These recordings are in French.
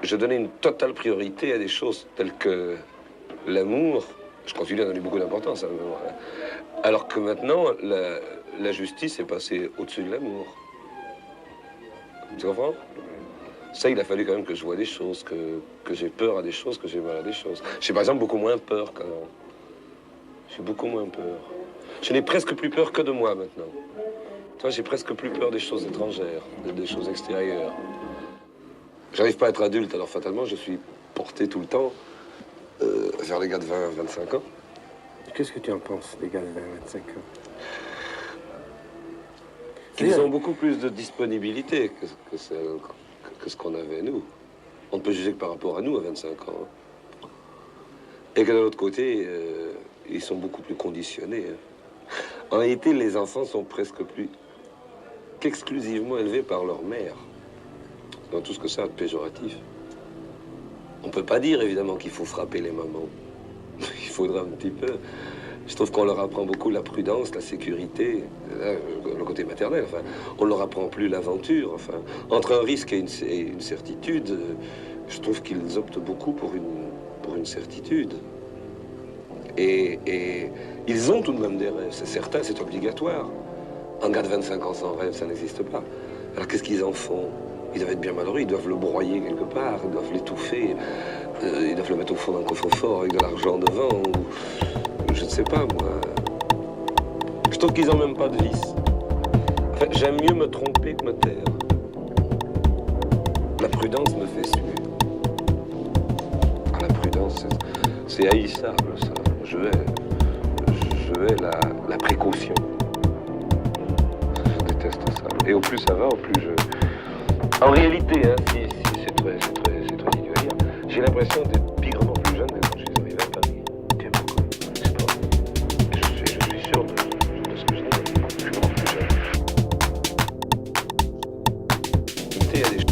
je donnais une totale priorité à des choses telles que l'amour. Je continue à donner beaucoup d'importance à l'amour. Alors que maintenant, la justice est passée au-dessus de l'amour. Tu comprends? Ça, il a fallu quand même que je vois des choses, que j'ai peur à des choses, que j'ai mal à des choses. J'ai par exemple beaucoup moins peur qu'avant. J'ai beaucoup moins peur. Je n'ai presque plus peur que de moi maintenant. Tu vois, j'ai presque plus peur des choses étrangères, des choses extérieures. J'arrive pas à être adulte, alors fatalement, je suis porté tout le temps vers les gars de 20, 25 ans. Qu'est-ce que tu en penses, les gars de 20, 25 ans? Ils ont beaucoup plus de disponibilité que ce qu'on avait, nous. On ne peut juger que par rapport à nous, à 25 ans. Et que de l'autre côté, ils sont beaucoup plus conditionnés. En réalité, les enfants sont presque plus qu'exclusivement élevés par leur mère. Dans tout ce que ça a de péjoratif. On ne peut pas dire, évidemment, qu'il faut frapper les mamans. Il faudra un petit peu. Je trouve qu'on leur apprend beaucoup la prudence, la sécurité, le côté maternel. Enfin, on leur apprend plus l'aventure. Enfin, entre un risque et une certitude, je trouve qu'ils optent beaucoup pour une certitude. Et ils ont tout de même des rêves, c'est certain, c'est obligatoire. Un gars de 25 ans sans rêve, ça n'existe pas. Alors qu'est-ce qu'ils en font? Ils doivent être bien malheureux, ils doivent le broyer quelque part, ils doivent l'étouffer, ils doivent le mettre au fond d'un coffre-fort avec de l'argent devant, ou je ne sais pas, moi. Je trouve qu'ils n'ont même pas de vice. Enfin, j'aime mieux me tromper que me taire. La prudence me fait suer. La prudence, c'est haïssable, ça. Je hais la précaution. Je déteste ça. Et au plus ça va, au plus je... En réalité, hein, si c'est très idiot à dire, j'ai l'impression d'être pigrement plus jeune que quand je suis arrivé à Paris. Tiens, pourquoi? Je sais pas. Je suis sûr de ce que je dis. Je suis vraiment plus jeune. Il y a des choses.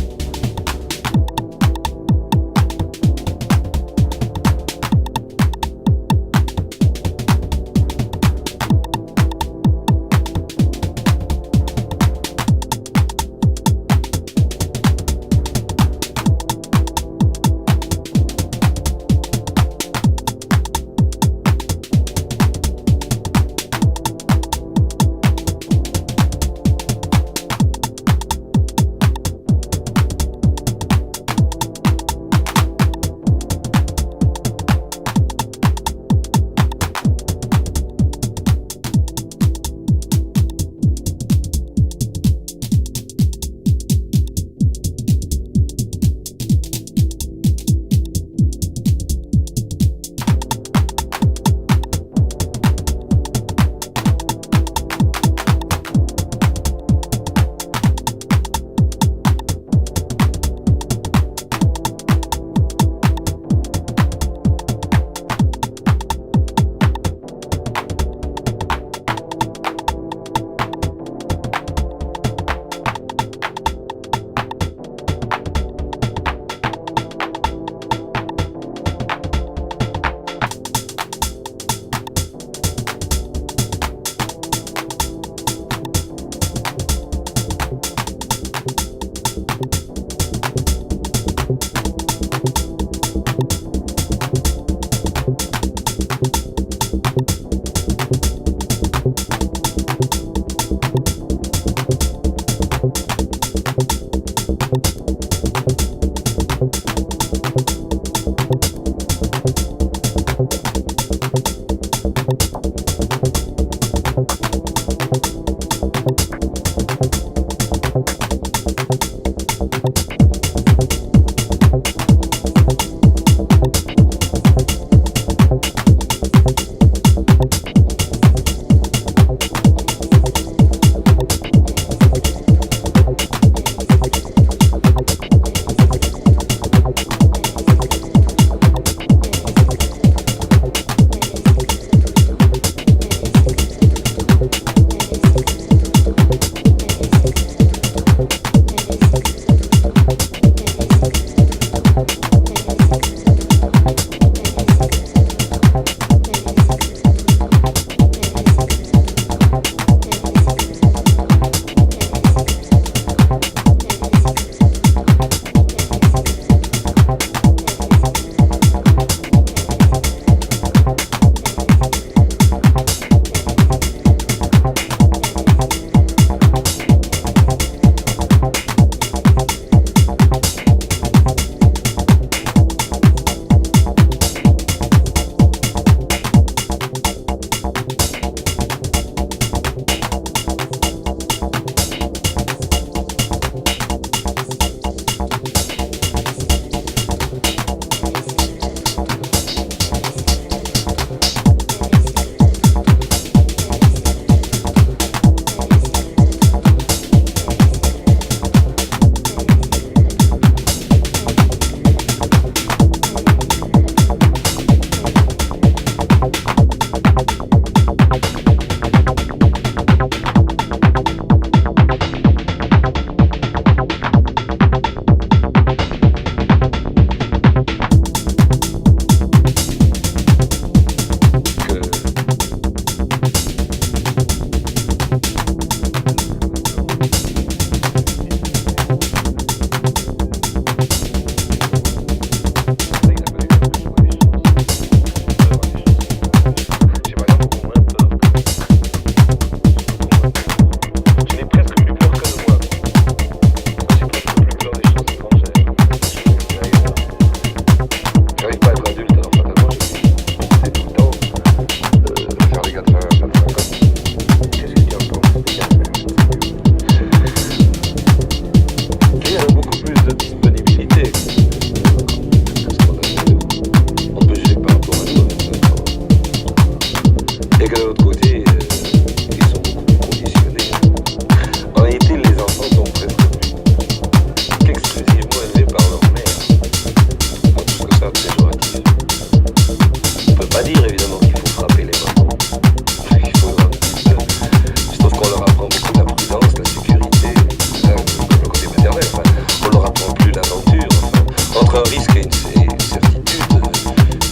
entre un risque et une certitude,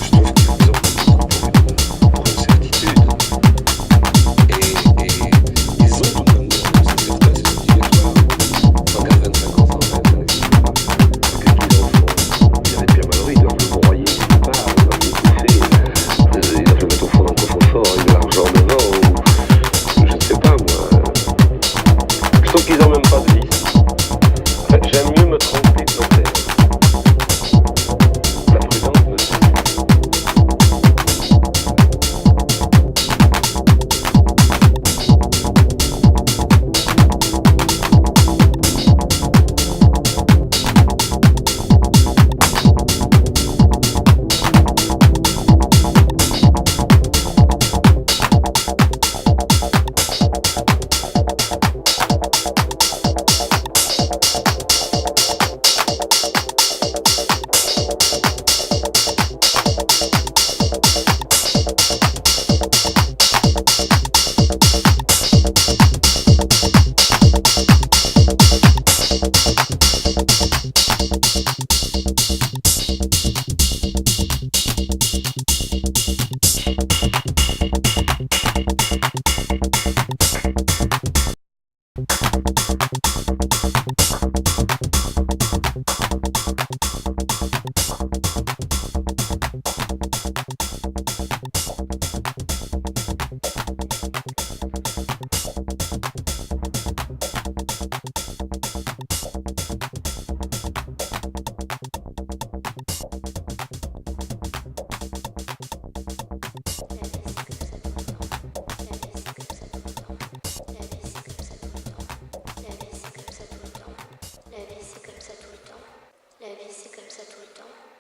je trouve qu'ils vous ont pour une certitude. Et ils ont tout de même, c'est certain, c'est obligatoire. En 85 ans, sans arrêt, que les enfants, il y avait Pierre Mallory, ils doivent le broyer quelque part, ils doivent le bouffer, ils doivent le mettre au fond d'un coffre-fort avec de l'argent devant, ou je ne sais pas moi. Je trouve qu'ils n'ont même pas de vie. En fait, j'aime mieux me tromper que me taire. La prudence me suffit. La vie c'est comme ça tout le temps.